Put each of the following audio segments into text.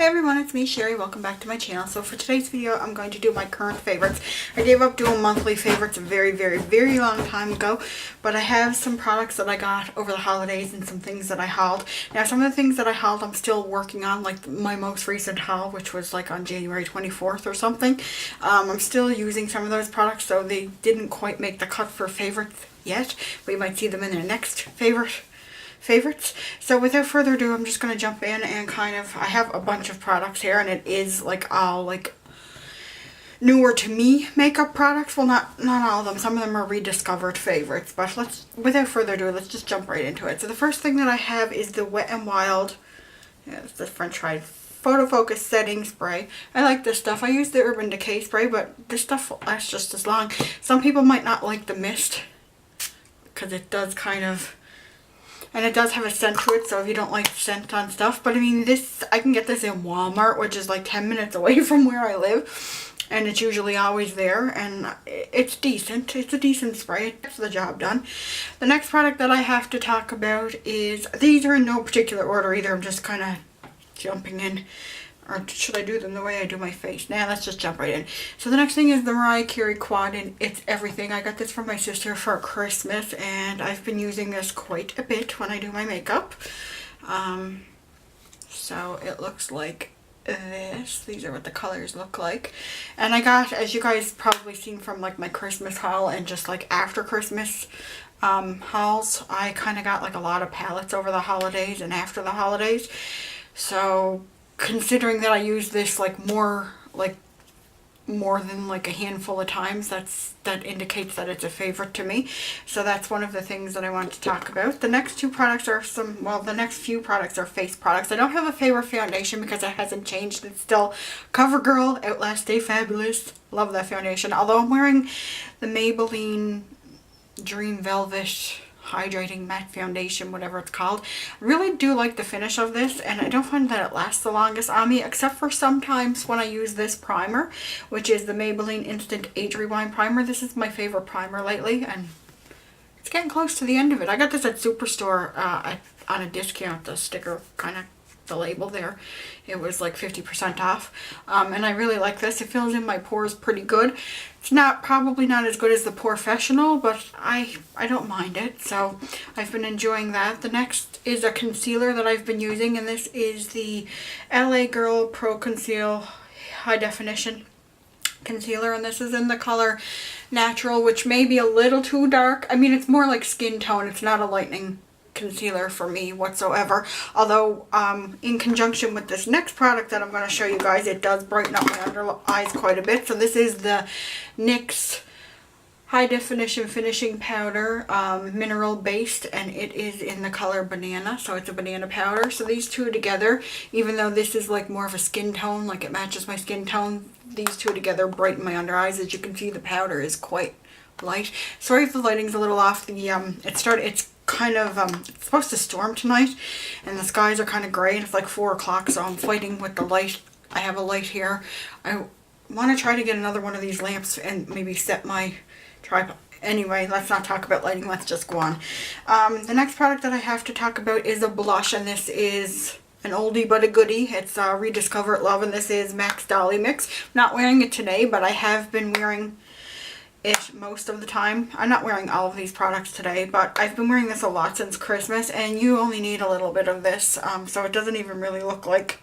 Hey everyone, it's me, Sherry. Welcome back to my channel. So for today's video, I'm going to do my current favorites. I gave up doing monthly favorites a very long time ago, but I have some products that I got over the holidays and some things that I hauled. Now, some of the things that I hauled, I'm still working on, like my most recent haul, which was like on January 24th or something. I'm still using some of those products, so they didn't quite make the cut for favorites yet, but you might see them in their next favorites. So without further ado, I'm just going to jump in and I have a bunch of products here, and it is like all like newer to me makeup products. Well, not all of them. Some of them are rediscovered favorites, but without further ado, let's just jump right into it. So the first thing that I have is the Wet n Wild, it's the French Fried Photo Focus Setting Spray. I like this stuff. I use the Urban Decay spray, but this stuff lasts just as long. Some people might not like the mist because it does and it does have a scent to it, so if you don't like scent on stuff. But I mean, I can get this in Walmart, which is like 10 minutes away from where I live. And it's usually always there, and it's decent. It's a decent spray. It gets the job done. The next product that I have to talk about is, these are in no particular order either. I'm just kind of jumping in. Or should I do them the way I do my face? Nah, let's just jump right in. So the next thing is the Mariah Carey Quad, and It's Everything. I got this from my sister for Christmas, and I've been using this quite a bit when I do my makeup. So it looks like this. These are what the colors look like. And I got, as you guys probably seen from like my Christmas haul and just like after Christmas hauls, I kind of got like a lot of palettes over the holidays and after the holidays. So considering that I use this like more than like a handful of times, that indicates that it's a favorite to me. So that's one of the things that I want to talk about. The next two products are the next few products are face products. I don't have a favorite foundation because it hasn't changed. It's still CoverGirl Outlast Stay Fabulous. Love that foundation. Although I'm wearing the Maybelline Dream Velvet Hydrating Matte Foundation, whatever it's called. I really do like the finish of this, and I don't find that it lasts the longest on me, except for sometimes when I use this primer, which is the Maybelline Instant Age Rewind Primer. This is my favorite primer lately, and it's getting close to the end of it. I got this at Superstore on a discount, the sticker the label there. It was like 50% off. And I really like this. It fills in my pores pretty good. It's probably not as good as the POREfessional, but I don't mind it. So I've been enjoying that. The next is a concealer that I've been using, and this is the LA Girl Pro Conceal High Definition Concealer, and this is in the color Natural, which may be a little too dark. I mean, it's more like skin tone. It's not a lightening concealer for me whatsoever, although in conjunction with this next product that I'm going to show you guys, it does brighten up my under eyes quite a bit. So this is the NYX High Definition Finishing Powder, mineral based, and it is in the color Banana, so it's a banana powder. So these two together, even though this is like more of a skin tone, like it matches my skin tone, these two together brighten my under eyes. As you can see, the powder is quite light. Sorry if the lighting's a little off. It's supposed to storm tonight, and the skies are kind of gray, and it's like 4 o'clock, so I'm fighting with the light. I have a light here. I want to try to get another one of these lamps and maybe set my tripod. Anyway, let's not talk about lighting. Let's just go on. The next product that I have to talk about is a blush, and this is an oldie but a goodie. It's Rediscover It Love, and this is Max Dolly Mix. I'm not wearing it today, but I have been wearing it most of the time. I'm not wearing all of these products today, but I've been wearing this a lot since Christmas, and you only need a little bit of this, so it doesn't even really look like,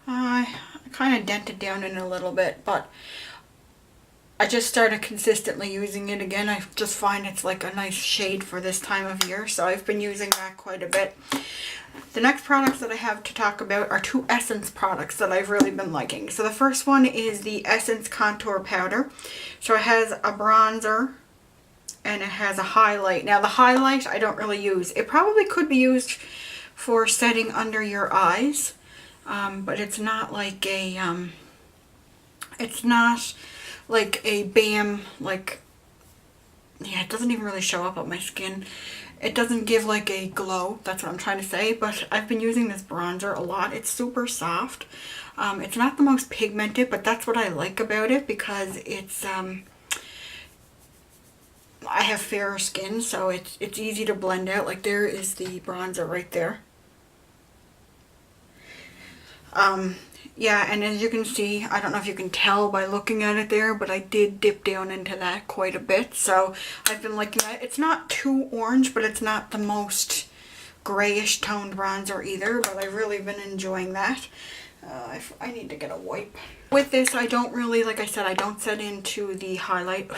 I kind of dented down in a little bit, but I just started consistently using it again. I just find it's like a nice shade for this time of year, so I've been using that quite a bit. The next products that I have to talk about are two Essence products that I've really been liking. So the first one is the Essence Contour Powder. So it has a bronzer and it has a highlight. Now the highlight I don't really use. It probably could be used for setting under your eyes, but it's not like a BAM, it doesn't even really show up on my skin. It doesn't give like a glow, that's what I'm trying to say, but I've been using this bronzer a lot. It's super soft. It's not the most pigmented, but that's what I like about it, because it's I have fairer skin, so it's easy to blend out. Like, there is the bronzer right there. yeah, and as you can see, I don't know if you can tell by looking at it there, but I did dip down into that quite a bit. So I've been liking that. It's not too orange, but it's not the most grayish toned bronzer either, but I've really been enjoying that. I need to get a wipe. With this, I don't really, like I said, I don't set into the highlight,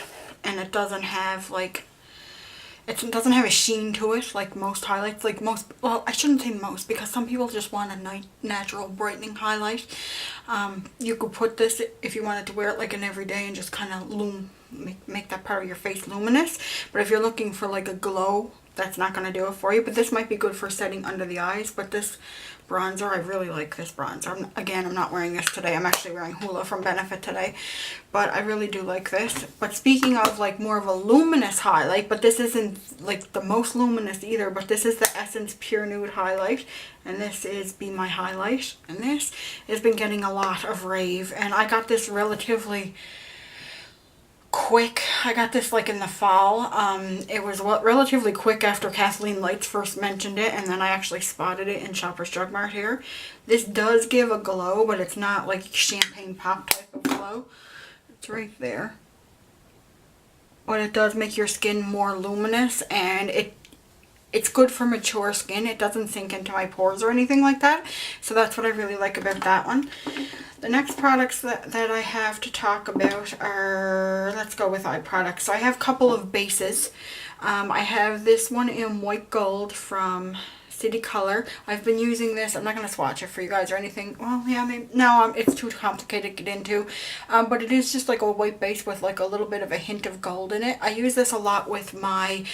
and it doesn't have like, it doesn't have a sheen to it like most highlights. Like most, well, I shouldn't say most, because some people just want a natural brightening highlight. You could put this if you wanted to wear it like an everyday and just kind of make that part of your face luminous. But if you're looking for like a glow, that's not going to do it for you. But this might be good for setting under the eyes. But this bronzer, I really like this bronzer. Again, I'm not wearing this today. I'm actually wearing Hoola from Benefit today. But I really do like this. But speaking of like more of a luminous highlight, but this isn't like the most luminous either, but this is the Essence Pure Nude Highlight. And this is Be My Highlight. And this has been getting a lot of rave. And I got this relatively quick. I got this like in the fall. It was relatively quick after Kathleen Lights first mentioned it, and then I actually spotted it in Shoppers Drug Mart here. This does give a glow, but it's not like champagne pop type of glow. It's right there. But it does make your skin more luminous, and it's good for mature skin. It doesn't sink into my pores or anything like that. So that's what I really like about that one. The next products that I have to talk about are, let's go with eye products. So I have a couple of bases. I have this one in white gold from City Color. I've been using this. I'm not going to swatch it for you guys or anything. Well, yeah, maybe. No, it's too complicated to get into. But it is just like a white base with like a little bit of a hint of gold in it. I use this a lot with my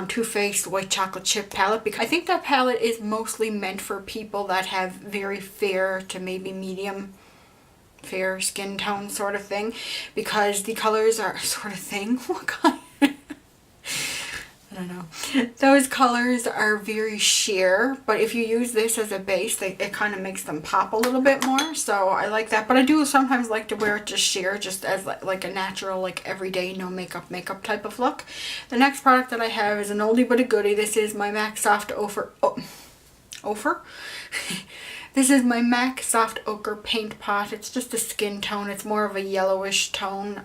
Too Faced White Chocolate Chip palette, because I think that palette is mostly meant for people that have very fair to maybe medium fair skin tone sort of thing, because the colors are sort of thing. What kind? I don't know. Those colors are very sheer, but if you use this as a base, it kind of makes them pop a little bit more. So I like that, but I do sometimes like to wear it just sheer, just as like a natural, like everyday, no makeup type of look. The next product that I have is an oldie but a goodie. This is my MAC Soft Ochre. This is my MAC Soft Ochre Paint Pot. It's just a skin tone. It's more of a yellowish tone.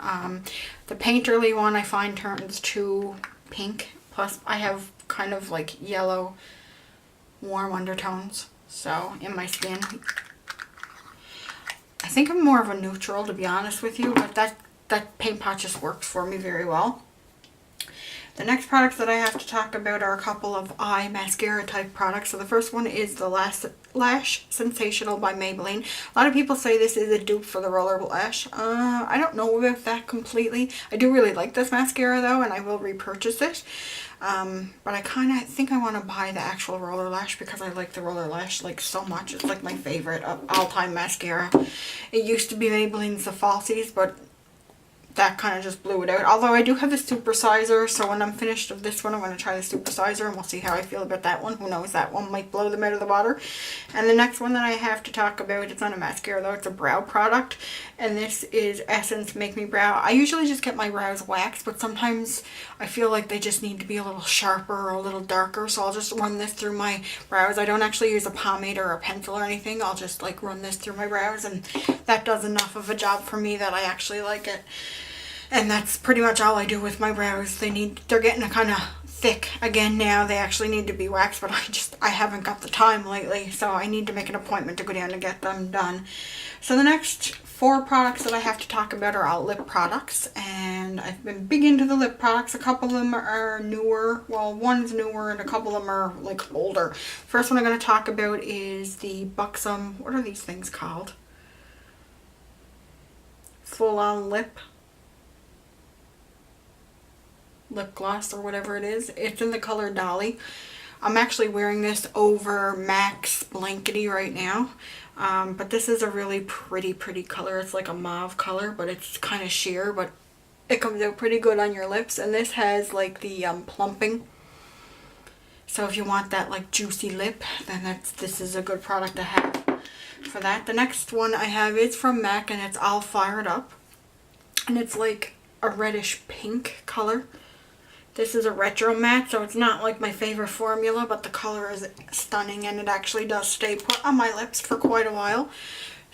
The Painterly one I find turns to pink. Plus I have kind of like yellow warm undertones. So in my skin. I think I'm more of a neutral, to be honest with you. But that paint pot just works for me very well. The next products that I have to talk about are a couple of eye mascara type products. So the first one is the Lash Sensational by Maybelline. A lot of people say this is a dupe for the Roller Lash. I don't know about that completely. I do really like this mascara though, and I will repurchase it. But I kind of think I want to buy the actual Roller Lash, because I like the Roller Lash like so much. It's like my favorite all-time mascara. It used to be Maybelline's The Falsies, but that kind of just blew it out. Although I do have the Supersizer, so when I'm finished with this one, I'm going to try the Supersizer and we'll see how I feel about that one. Who knows, that one might blow them out of the water. And the next one that I have to talk about, it's not a mascara though, it's a brow product. And this is Essence Make Me Brow. I usually just get my brows waxed, but sometimes I feel like they just need to be a little sharper or a little darker. So I'll just run this through my brows. I don't actually use a pomade or a pencil or anything. I'll just like run this through my brows, and that does enough of a job for me that I actually like it. And that's pretty much all I do with my brows. They're getting a kind of thick again now. They actually need to be waxed, but I haven't got the time lately, so I need to make an appointment to go down and get them done. So the next 4 products that I have to talk about are all lip products, and I've been big into the lip products. A couple of them are newer. Well, one's newer and a couple of them are like older. First one I'm going to talk about is the Buxom, what are these things called? Full on lip gloss or whatever it is. It's in the color Dolly. I'm actually wearing this over MAC's Blankety right now. But this is a really pretty color. It's like a mauve color, but it's kind of sheer, but it comes out pretty good on your lips. And this has like the plumping. So if you want that like juicy lip, then this is a good product to have for that. The next one I have is from MAC, and it's All Fired Up. And it's like a reddish pink color. This is a retro matte, so it's not like my favorite formula, but the color is stunning and it actually does stay put on my lips for quite a while.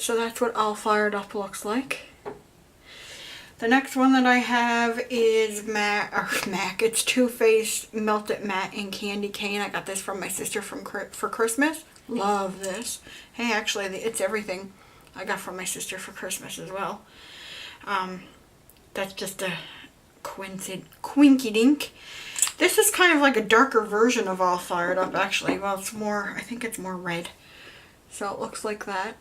So that's what All Fired Up looks like. The next one that I have is MAC. It's Too Faced Melted Matte in Candy Cane. I got this from my sister for Christmas. Love this. Hey, actually, it's everything I got from my sister for Christmas as well. That's just a quinky dink. This is kind of like a darker version of All Fired Up, actually. Well, it's more, I think it's more red. So it looks like that.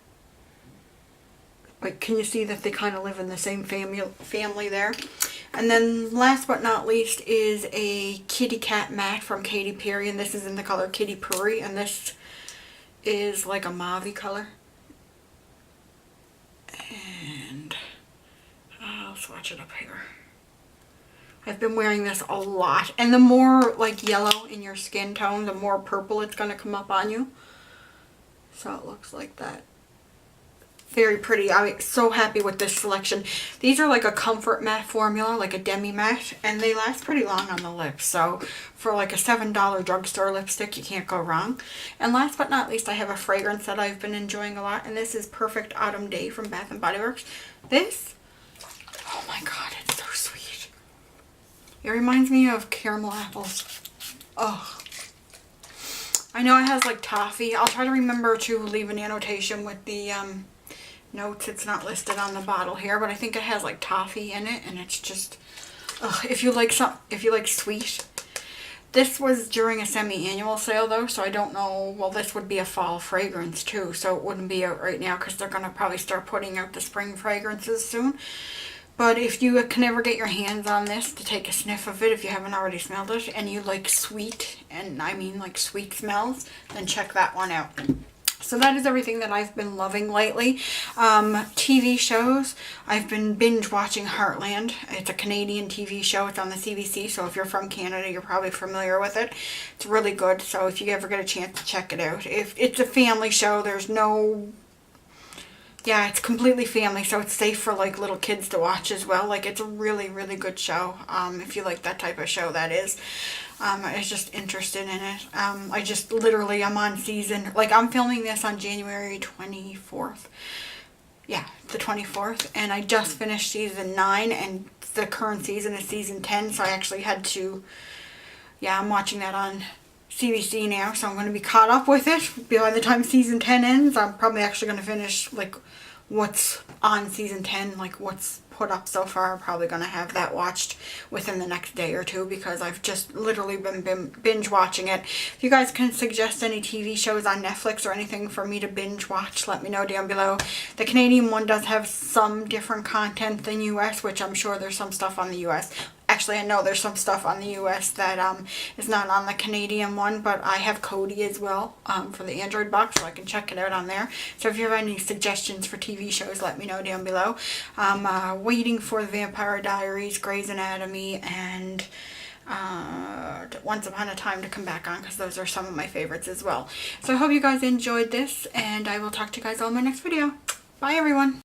Like, can you see that they kind of live in the same family there? And then last but not least is a Kitty Cat matte from Katy Perry, and this is in the color Kitty Purry, and this is like a mauve color. And I'll swatch it up here. I've been wearing this a lot, and the more like yellow in your skin tone, the more purple it's going to come up on you. So it looks like that. Very pretty. I'm so happy with this selection. These are like a comfort matte formula, like a demi matte, and they last pretty long on the lips. So for like a $7 drugstore lipstick, you can't go wrong. And last but not least, I have a fragrance that I've been enjoying a lot, and this is Perfect Autumn Day from Bath & Body Works. This, oh my god, it's so sweet. It reminds me of caramel apples. Oh, I know it has like toffee. I'll try to remember to leave an annotation with the notes. It's not listed on the bottle here, but I think it has like toffee in it, and it's just, if you like sweet. This was during a semi-annual sale though, so I don't know. Well, this would be a fall fragrance too, so it wouldn't be out right now because they're gonna probably start putting out the spring fragrances soon. But if you can ever get your hands on this to take a sniff of it, if you haven't already smelled it, and you like sweet, and I mean like sweet smells, then check that one out. So that is everything that I've been loving lately. TV shows, I've been binge watching Heartland. It's a Canadian TV show. It's on the CBC, so if you're from Canada, you're probably familiar with it. It's really good, so if you ever get a chance to check it out. If it's a family show, there's no... Yeah, it's completely family, so it's safe for like little kids to watch as well. Like, it's a really, really good show. If you like that type of show, that is. I was just interested in it. I just literally, I'm on season, like I'm filming this on January 24th. Yeah, the 24th. And I just finished season 9, and the current season is season 10. So I actually had to, yeah, I'm watching that on CBC now. So I'm going to be caught up with it. By the time season 10 ends, I'm probably actually going to finish like what's on season 10, like what's put up so far. I'm probably going to have that watched within the next day or two because I've just literally been binge watching it. If you guys can suggest any TV shows on Netflix or anything for me to binge watch, let me know down below. The Canadian one does have some different content than US, which I'm sure there's some stuff on the US. Actually, I know there's some stuff on the US that is not on the Canadian one, but I have Kodi as well for the Android box, so I can check it out on there. So if you have any suggestions for TV shows, let me know down below. I'm waiting for The Vampire Diaries, Grey's Anatomy, and Once Upon a Time to come back on, because those are some of my favorites as well. So I hope you guys enjoyed this, and I will talk to you guys all in my next video. Bye, everyone.